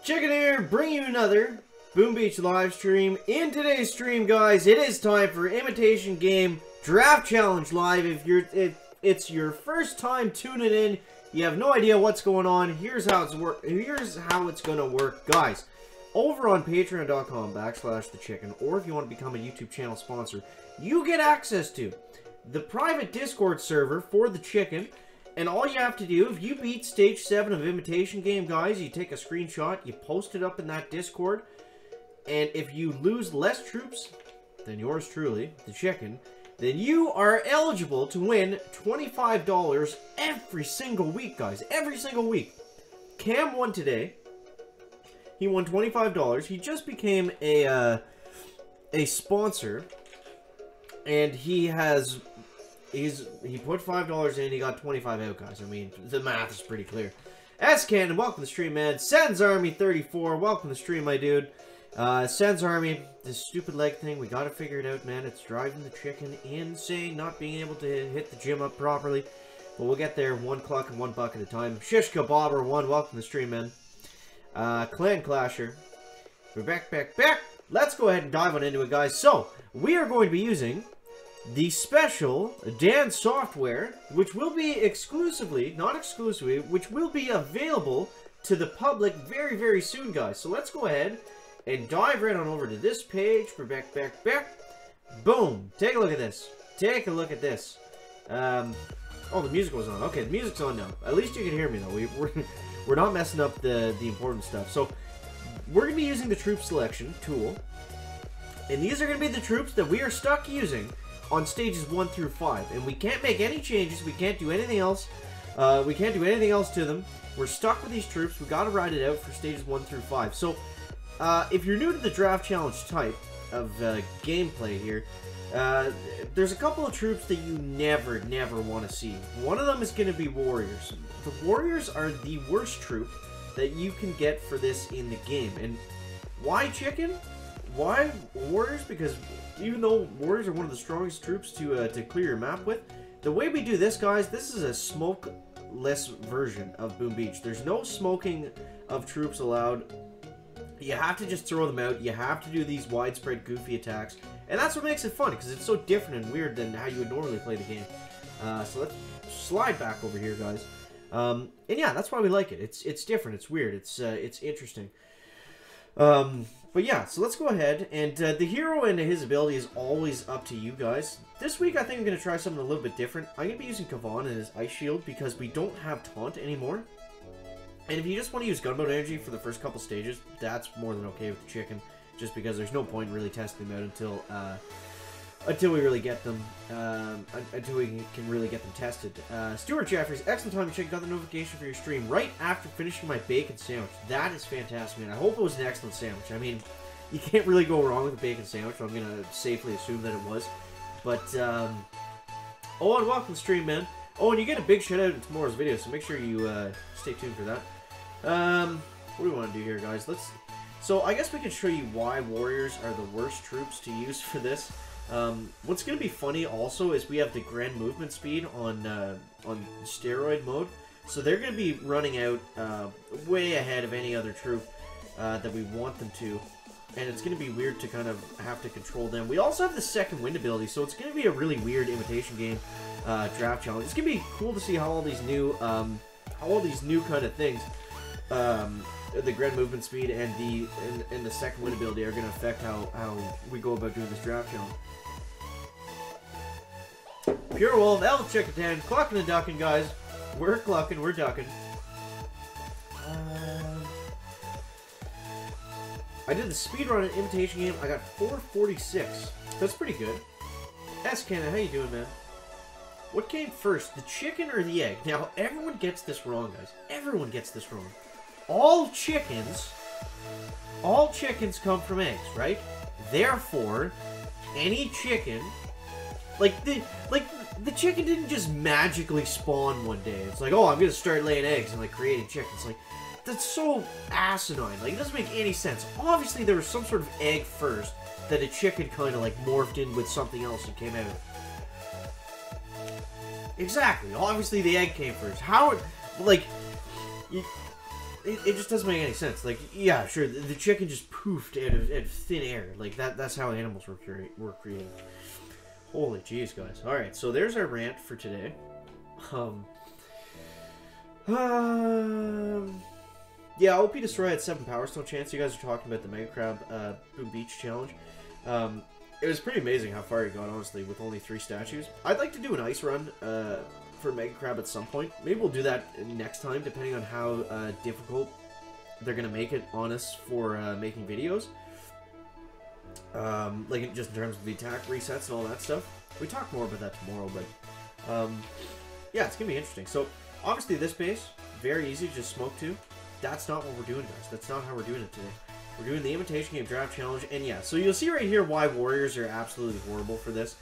Chicken here, bringing you another Boom Beach live stream. In today's stream, guys, it is time for Imitation Game Draft Challenge Live. If it's your first time tuning in, you have no idea what's going on. Here's how it's gonna work, guys. Over on patreon.com/thechicken, or if you want to become a YouTube channel sponsor, you get access to the private Discord server for the chicken. And all you have to do, if you beat Stage 7 of Imitation Game, guys, you take a screenshot, you post it up in that Discord, and if you lose less troops than yours truly, the chicken, then you are eligible to win $25 every single week, guys. Every single week. Cam won today. He won $25. He just became a sponsor, and he put $5 in, he got 25 out, guys. I mean, the math is pretty clear. S-Cannon, welcome to the stream, man. Sens Army 34, welcome to the stream, my dude. Sens Army, this stupid leg thing, we gotta figure it out, man. It's driving the chicken insane, not being able to hit the gym up properly. But we'll get there one cluck and one buck at a time. Shishka Bobber 1, welcome to the stream, man. Clan Clasher. We're back. Let's go ahead and dive on into it, guys. So, we are going to be using the special Dan software, which will be which will be available to the public very, very soon, guys. So let's go ahead and dive right on over to this page. We're back. Boom. Take a look at this. Take a look at this. Oh, the music was on. Okay, the music's on now. At least you can hear me, though. We're not messing up the important stuff. So, we're going to be using the troop selection tool. And these are going to be the troops that we are stuck using on stages 1 through 5, and we can't make any changes. We can't do anything else. We can't do anything else to them. We're stuck with these troops. We got to ride it out for stages 1 through 5. So, if you're new to the draft challenge type of gameplay here, there's a couple of troops that you never want to see. One of them is going to be warriors. The warriors are the worst troop that you can get for this in the game. And why chicken? Why warriors? Because even though warriors are one of the strongest troops to clear your map with, the way we do this, guys, this is a smokeless version of Boom Beach. There's no smoking of troops allowed. You have to just throw them out. You have to do these widespread goofy attacks. And that's what makes it fun, because it's so different and weird than how you would normally play the game. So let's slide back over here, guys. And yeah, that's why we like it. It's different. It's weird. It's interesting. But yeah, so let's go ahead, and the hero and his ability is always up to you guys. This week, I think I'm going to try something a little bit different. I'm going to be using Kavan and his Ice Shield because we don't have Taunt anymore. And if you just want to use Gunboat Energy for the first couple stages, that's more than okay with the chicken, just because there's no point really testing them out until we really get them, until we can really get them tested. Stuart Jeffries, excellent time to check out the notification for your stream right after finishing my bacon sandwich. That is fantastic, man. I hope it was an excellent sandwich. I mean, you can't really go wrong with a bacon sandwich. I'm going to safely assume that it was. But, oh, and welcome to the stream, man. Oh, and you get a big shout out in tomorrow's video, so make sure you stay tuned for that. What do we want to do here, guys? So, I guess we can show you why warriors are the worst troops to use for this. What's going to be funny also is we have the grand movement speed on steroid mode, so they're going to be running out way ahead of any other troop that we want them to, and it's going to be weird to kind of have to control them. We also have the second wind ability, so it's going to be a really weird Imitation Game draft challenge. It's going to be cool to see how all these new kind of things, the grand movement speed and the second wind ability are going to affect how we go about doing this draft challenge. Pure Wolf, Elf Chicken 10, clucking and ducking, guys. We're clucking, we're ducking. I did the speedrun in Imitation Game. I got 446. That's pretty good. S-Cannon, how you doing, man? What came first, the chicken or the egg? Now, everyone gets this wrong, guys. Everyone gets this wrong. All chickens come from eggs, right? Therefore, any chicken, the chicken didn't just magically spawn one day. It's like, oh, I'm gonna start laying eggs and like creating chickens. Like, that's so asinine. Like, it doesn't make any sense. Obviously, there was some sort of egg first that a chicken kind of like morphed in with something else and came out. Exactly. Obviously, the egg came first. How, like, it just doesn't make any sense. Like, yeah, sure, the chicken just poofed out of thin air. Like, that's how animals were created. Holy jeez, guys. Alright, so there's our rant for today. Yeah, OP Destroy had 7 Power Stone chance. You guys are talking about the Mega Crab Boom Beach Challenge. It was pretty amazing how far he got, honestly, with only 3 statues. I'd like to do an ice run for Mega Crab at some point. Maybe we'll do that next time, depending on how difficult they're going to make it on us for making videos. Like, just in terms of the attack resets and all that stuff. We talk more about that tomorrow, but yeah, it's going to be interesting. So, obviously, this base, very easy to just smoke to. That's not what we're doing, guys. That's not how we're doing it today. We're doing the Imitation Game Draft Challenge, and yeah, so you'll see right here why Warriors are absolutely horrible for this.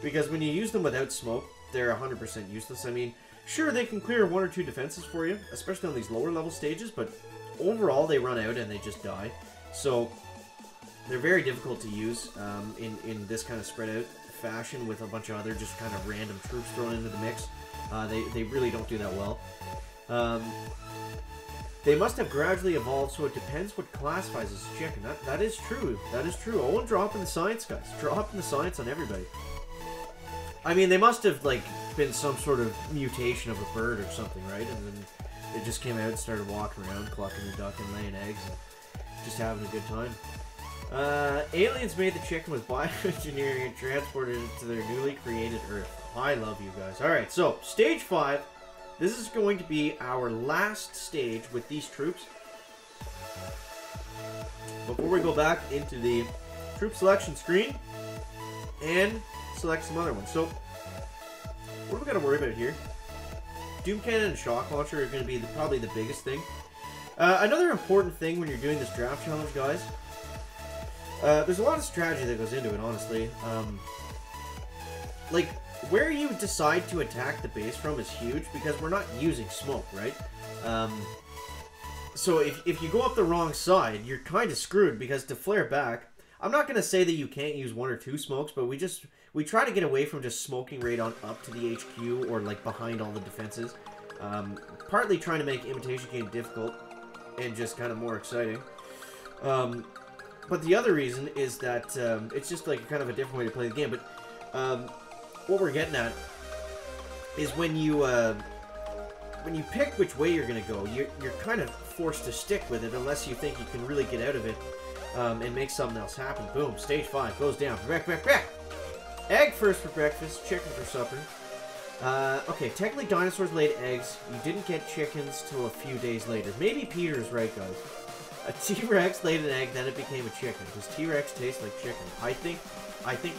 Because when you use them without smoke, they're 100% useless. I mean, sure, they can clear 1 or 2 defenses for you, especially on these lower level stages, but overall they run out and they just die. So, they're very difficult to use in this kind of spread out fashion with a bunch of other just kind of random troops thrown into the mix. They really don't do that well. They must have gradually evolved, so it depends what classifies as a chicken. That is true. That is true. Oh, and dropping the science, guys. Dropping the science on everybody. I mean, they must have, like, been some sort of mutation of a bird or something, right? And then they just came out and started walking around, clucking the duck and laying eggs and just having a good time. Aliens made the chicken with bioengineering and transported it to their newly created Earth. I love you guys. Alright, so, stage 5. This is going to be our last stage with these troops. Before we go back into the troop selection screen and select some other ones. So, what do we got to worry about here? Doom Cannon and Shock Launcher are going to be probably the biggest thing. Another important thing when you're doing this draft challenge, guys, there's a lot of strategy that goes into it, honestly. Like, where you decide to attack the base from is huge because we're not using smoke, right? So if you go up the wrong side, you're kind of screwed because to flare back, I'm not going to say that you can't use 1 or 2 smokes, but we try to get away from just smoking right on up to the HQ or like behind all the defenses. Partly trying to make Imitation Game difficult and just kind of more exciting. But the other reason is that it's just like kind of a different way to play the game. But what we're getting at is when you pick which way you're going to go, you're kind of forced to stick with it unless you think you can really get out of it and make something else happen. Boom, stage 5 goes down. Back. Egg first for breakfast, chicken for supper. Okay, technically dinosaurs laid eggs. You didn't get chickens till a few days later. Maybe Peter's right, guys. A T-Rex laid an egg, then it became a chicken. Does T-Rex taste like chicken? I think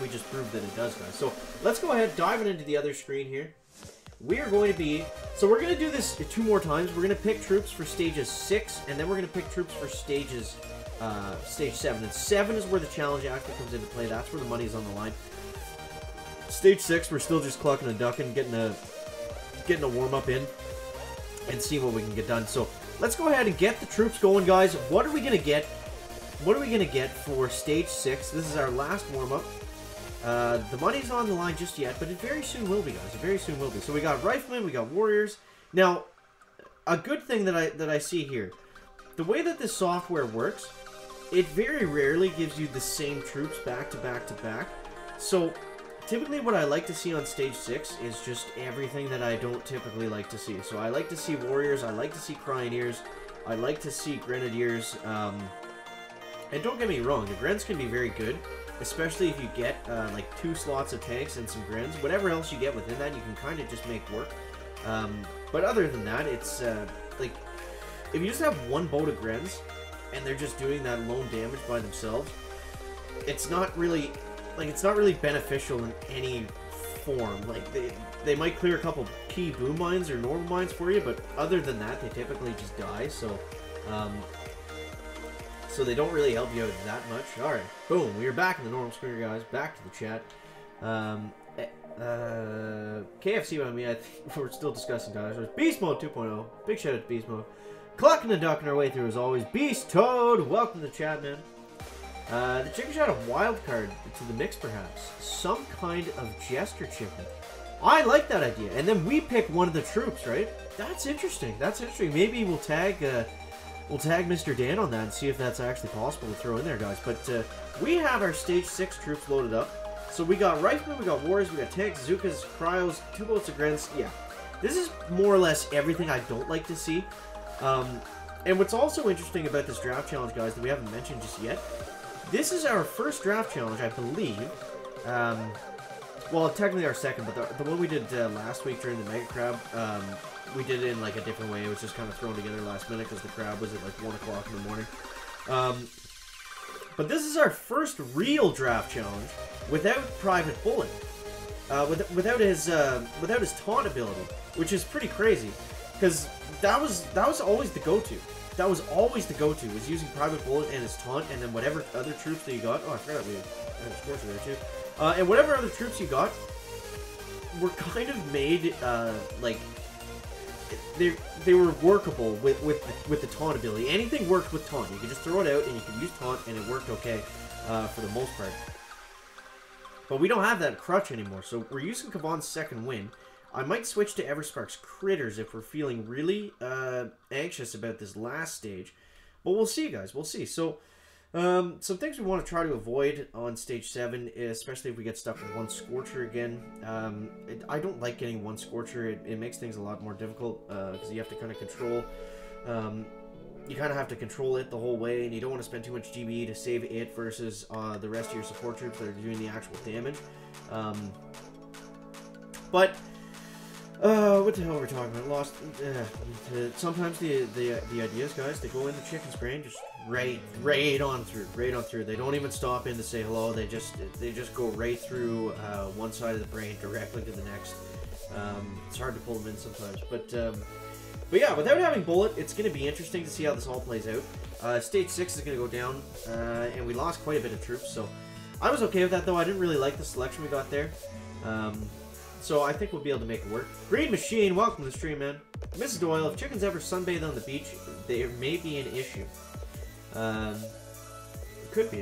we just proved that it does, guys. So, let's go ahead, diving into the other screen here. We are going to be... So, we're going to do this 2 more times. We're going to pick troops for stages 6, and then we're going to pick troops for stage 7. And 7 is where the challenge actually comes into play. That's where the money is on the line. Stage 6, we're still just clucking and ducking, getting a warm-up in, and see what we can get done. So, let's go ahead and get the troops going, guys. What are we going to get? What are we going to get for stage 6? This is our last warm-up. The money's not on the line just yet, but it very soon will be, guys. It very soon will be. So we got Riflemen, we got Warriors. Now, a good thing that I see here, the way that this software works, it very rarely gives you the same troops back to back to back. So, typically what I like to see on stage 6 is just everything that I don't typically like to see. So I like to see Warriors, I like to see Cryoneers, I like to see Grenadiers, and don't get me wrong, the Grens can be very good, especially if you get like 2 slots of tanks and some Grens. Whatever else you get within that, you can kind of just make work. But other than that, it's like, if you just have 1 boat of Grens, and they're just doing that lone damage by themselves, it's not really... Like, it's not really beneficial in any form. Like, they might clear a couple key boom mines or normal mines for you, but other than that, they typically just die, so... So they don't really help you out that much. Alright, boom, we are back in the normal screen, guys. Back to the chat. KFC by me, I think we're still discussing dinosaurs. Beast Mode 2.0. Big shout out to Beast Mode. Clucking and ducking our way through as always. Beast Toad, welcome to the chat, man. The chicken shot a wild card to the mix, perhaps. Some kind of jester chicken. I like that idea. And then we pick one of the troops, right? That's interesting. That's interesting. Maybe we'll tag we'll tag Mr. Dan on that and see if that's actually possible to throw in there, guys. But we have our Stage 6 troops loaded up. So we got Riflemen, we got Warriors, we got Tanks, Zukas, Cryos, 2 boats of Grens. Yeah, this is more or less everything I don't like to see. And what's also interesting about this draft challenge, guys, that we haven't mentioned just yet, this is our first draft challenge, I believe. Well, technically our second, but the one we did last week during the Mega Crab, we did it in like a different way. It was just kind of thrown together last minute because the crab was at like 1 o'clock in the morning. But this is our first real draft challenge without Private Bullet, without his taunt ability, which is pretty crazy, because that was always the go-to. That was always the go-to, was using Private Bullet and his taunt, and then whatever other troops that you got. Oh, I forgot we had a Scorcher there too. And whatever other troops you got were kind of made like they were workable with the taunt ability. Anything worked with taunt. You could just throw it out and you could use taunt, and it worked okay for the most part. But we don't have that crutch anymore, so we're using Kavan's second wind. I might switch to Everspark's Critters if we're feeling really anxious about this last stage. But we'll see, guys. We'll see. So, some things we want to try to avoid on Stage 7, especially if we get stuck with 1 Scorcher again. I don't like getting 1 Scorcher. It makes things a lot more difficult because you have to kind of control... you kind of have to control it the whole way, and you don't want to spend too much GBE to save it versus the rest of your support troops that are doing the actual damage. But... what the hell are we talking about? Lost. Sometimes the ideas, guys, they go into Chicken's brain just right on through. They don't even stop in to say hello. They just go right through one side of the brain directly to the next. It's hard to pull them in sometimes, but yeah, without having Bullet, it's going to be interesting to see how this all plays out. Stage 6 is going to go down, and we lost quite a bit of troops, so I was okay with that, though. I didn't really like the selection we got there. So I think we'll be able to make it work. Green Machine, welcome to the stream, man. Mrs. Doyle, if chickens ever sunbathe on the beach, there may be an issue. It could be.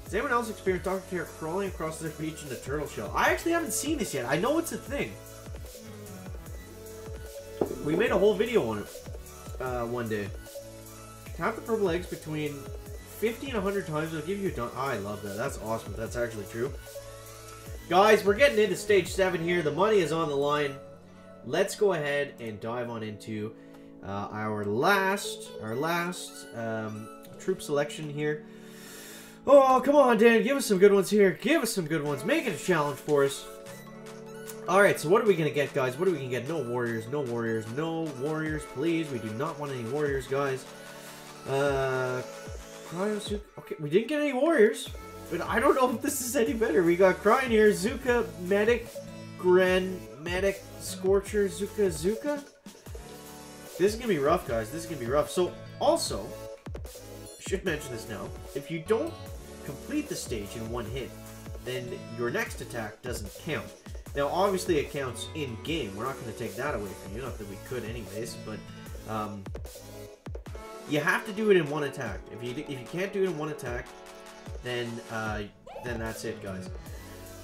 Has anyone else experienced Dr. Terror crawling across their beach in a turtle shell? I actually haven't seen this yet. I know it's a thing. We made a whole video on it one day. Tap the purple eggs between 50 and 100 times. It'll give you a dunk. Oh, I love that. That's awesome. That's actually true. Guys, we're getting into Stage 7 here. The money is on the line. Let's go ahead and dive on into our last troop selection here. Oh, come on, Dan. Give us some good ones here. Give us some good ones. Make it a challenge for us. Alright, so what are we going to get, guys? What are we going to get? No warriors, no warriors, no warriors, please. We do not want any warriors, guys. Cryosuke. Okay, we didn't get any warriors. But I don't know if this is any better. We got Cryon here, Zuka, Medic, Gren, Medic, Scorcher, Zuka. This is going to be rough, guys. This is going to be rough. So, also, should mention this now. If you don't complete the stage in 1 hit, then your next attack doesn't count. Now, obviously, it counts in-game. We're not going to take that away from you. Not that we could anyways, but you have to do it in 1 attack. If you can't do it in 1 attack, then that's it, guys.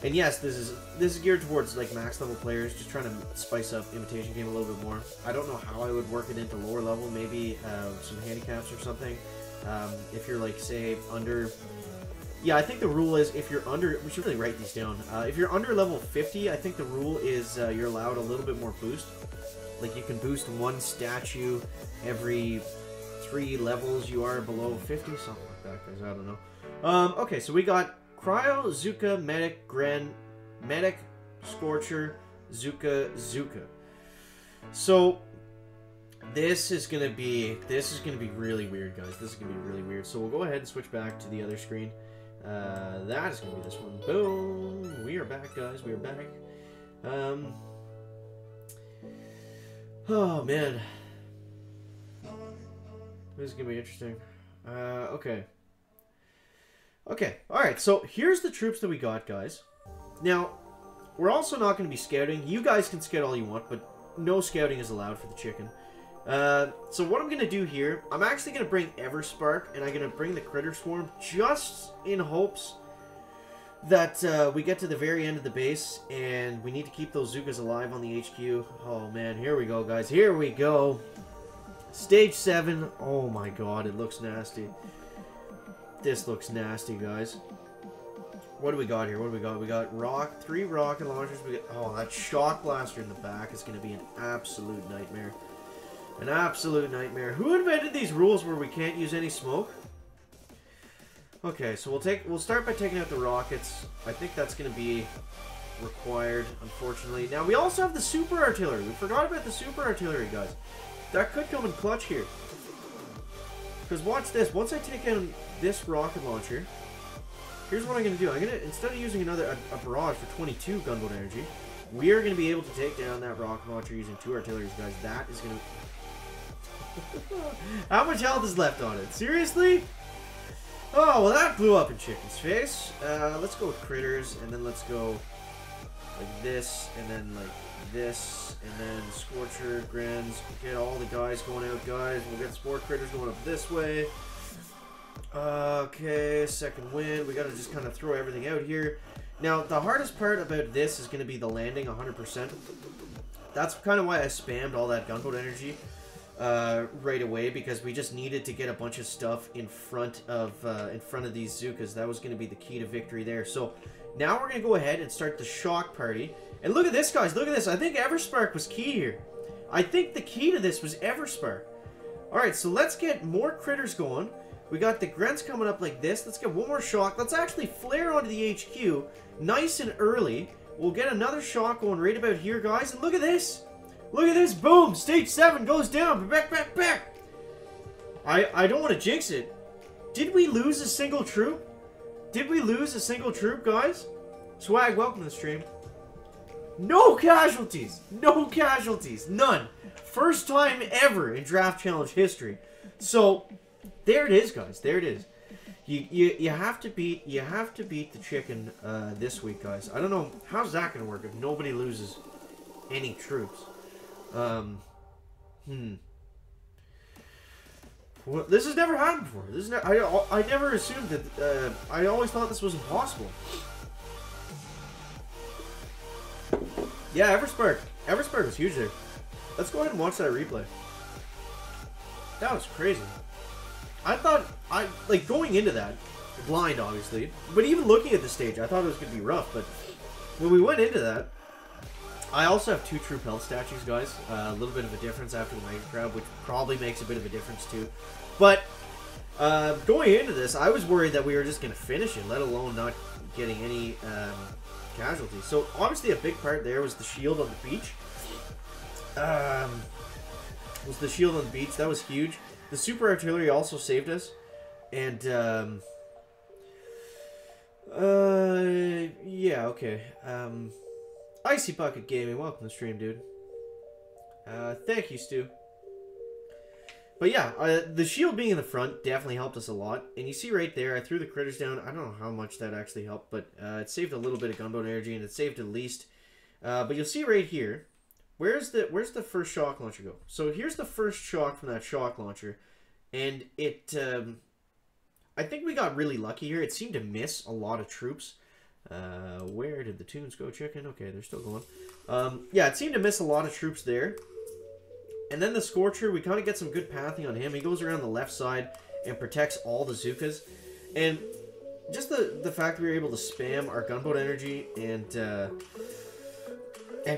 And yes, this is geared towards like max level players, just trying to spice up Imitation game a little bit more. I don't know how I would work it into lower level, maybe some handicaps or something. If you're like, say, under... Yeah, I think the rule is if you're under... We should really write these down. If you're under level 50, I think the rule is you're allowed a little bit more boost. Like, you can boost 1 statue every 3 levels you are below 50, something like that, guys. I don't know. Okay, so we got Cryo, Zuka, Medic, Gren, Medic, Scorcher, Zuka. So this is gonna be really weird, guys. This is gonna be really weird. So we'll go ahead and switch back to the other screen. That is gonna be this one. Boom! We are back, guys. We are back. Oh man, this is gonna be interesting. Okay. Okay, alright, so here's the troops that we got, guys. Now, we're also not going to be scouting. You guys can scout all you want, but no scouting is allowed for the chicken. So what I'm going to do here, I'm actually going to bring Everspark, and I'm going to bring the Critter Swarm, just in hopes that we get to the very end of the base, and we need to keep those Zukas alive on the HQ. Oh man, here we go, guys. Here we go. Stage 7. Oh my god, it looks nasty. This looks nasty, guys. What do we got here? What do we got? We got 3 rocket launchers. We got, oh, that shock blaster in the back is going to be an absolute nightmare. An absolute nightmare. Who invented these rules where we can't use any smoke? Okay, so we'll start by taking out the rockets. I think that's going to be required, unfortunately. Now, we also have the super artillery. We forgot about the super artillery, guys. That could come in clutch here. Because watch this. Once I take out this rocket launcher, here's what I'm going to do. I'm going to, instead of using a barrage for 22 gunboat energy, we are going to be able to take down that rocket launcher using 2 artilleries, guys. That is going to... How much health is left on it? Seriously? Oh, well, that blew up in Chicken's face. Let's go with critters, and then let's go like this, and then like this, and then Scorcher, Grens. Get all the guys going out, guys. We'll get Spore Critters going up this way. Okay, second wind. We gotta just kind of throw everything out here. Now, the hardest part about this is going to be the landing 100%. That's kind of why I spammed all that gunboat energy right away, because we just needed to get a bunch of stuff in front of these Zookas. That was going to be the key to victory there. So now we're going to go ahead and start the shock party. And look at this, guys. Look at this. I think Everspark was key here. I think the key to this was Everspark. Alright, so let's get more critters going. We got the Grents coming up like this. Let's get one more shock. Let's actually flare onto the HQ nice and early. We'll get another shock going right about here, guys. And look at this. Look at this. Boom. Stage 7 goes down. Back. I don't want to jinx it. Did we lose a single troop? Did we lose a single troop, guys? Swag, welcome to the stream. No casualties. No casualties. None. First time ever in Draft Challenge history. So, there it is, guys. There it is. You have to beat the chicken this week, guys. I don't know how's that gonna work if nobody loses any troops. Well, this has never happened before. This is I never assumed that. I always thought this was impossible. Yeah, Everspark was huge there. Let's go ahead and watch that replay. That was crazy. I thought, like, going into that, blind, obviously, but even looking at the stage, I thought it was going to be rough, but when we went into that, I also have 2 troop health statues, guys. A little bit of a difference after the Mega Crab, which probably makes a bit of a difference, too. But, going into this, I was worried that we were just going to finish it, let alone not getting any casualties. So, obviously, a big part there was the shield on the beach. That was huge. The super artillery also saved us, and yeah, okay. Icy Bucket Gaming, welcome to the stream, dude. Thank you, Stu. But yeah, the shield being in the front definitely helped us a lot, and you see right there, I threw the critters down. I don't know how much that actually helped, but it saved a little bit of gunboat energy, and it saved at least. But you'll see right here. Where's the first shock launcher go? So here's the first shock from that shock launcher, and it I think we got really lucky here. It seemed to miss a lot of troops. Where did the tunes go, chicken? Okay, they're still going. Yeah, it seemed to miss a lot of troops there. And then the Scorcher, we kind of get some good pathing on him. He goes around the left side and protects all the Zookas. And just the fact that we were able to spam our gunboat energy and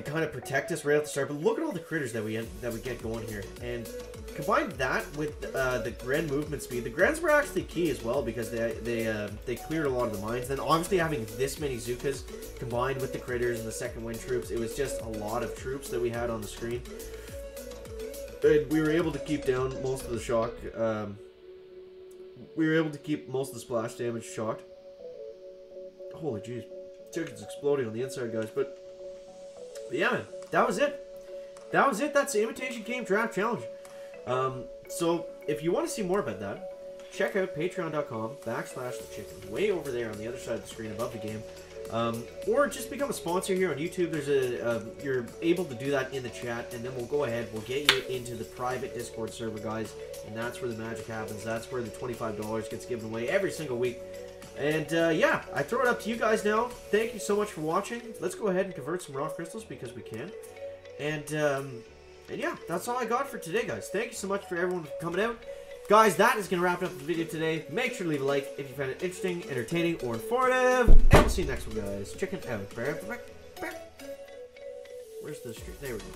kind of protect us right at the start. But look at all the critters that we get going here, and combine that with the Gren movement speed. The Grens were actually key as well, because they cleared a lot of the mines. Then obviously having this many Zookas combined with the critters and the second wind troops, it was just a lot of troops that we had on the screen. And we were able to keep down most of the shock. We were able to keep most of the splash damage shocked. Holy jeez, chicken's exploding on the inside, guys. But yeah, man, that was it. That was it. That's the Imitation Game Draft Challenge. So if you want to see more about that, check out patreon.com/thechicken. Way over there on the other side of the screen above the game. Or just become a sponsor here on YouTube. There's you're able to do that in the chat, and then we'll go ahead. We'll get you into the private Discord server, guys, and that's where the magic happens. That's where the $25 gets given away every single week. And yeah, I throw it up to you guys now. Thank you so much for watching. Let's go ahead and convert some raw crystals because we can. And And yeah, that's all I got for today, guys. Thank you so much for everyone for coming out. Guys, that is going to wrap up the video today. Make sure to leave a like if you found it interesting, entertaining, or informative. And we'll see you next one, guys. Chicken out. Where's the street? There we go.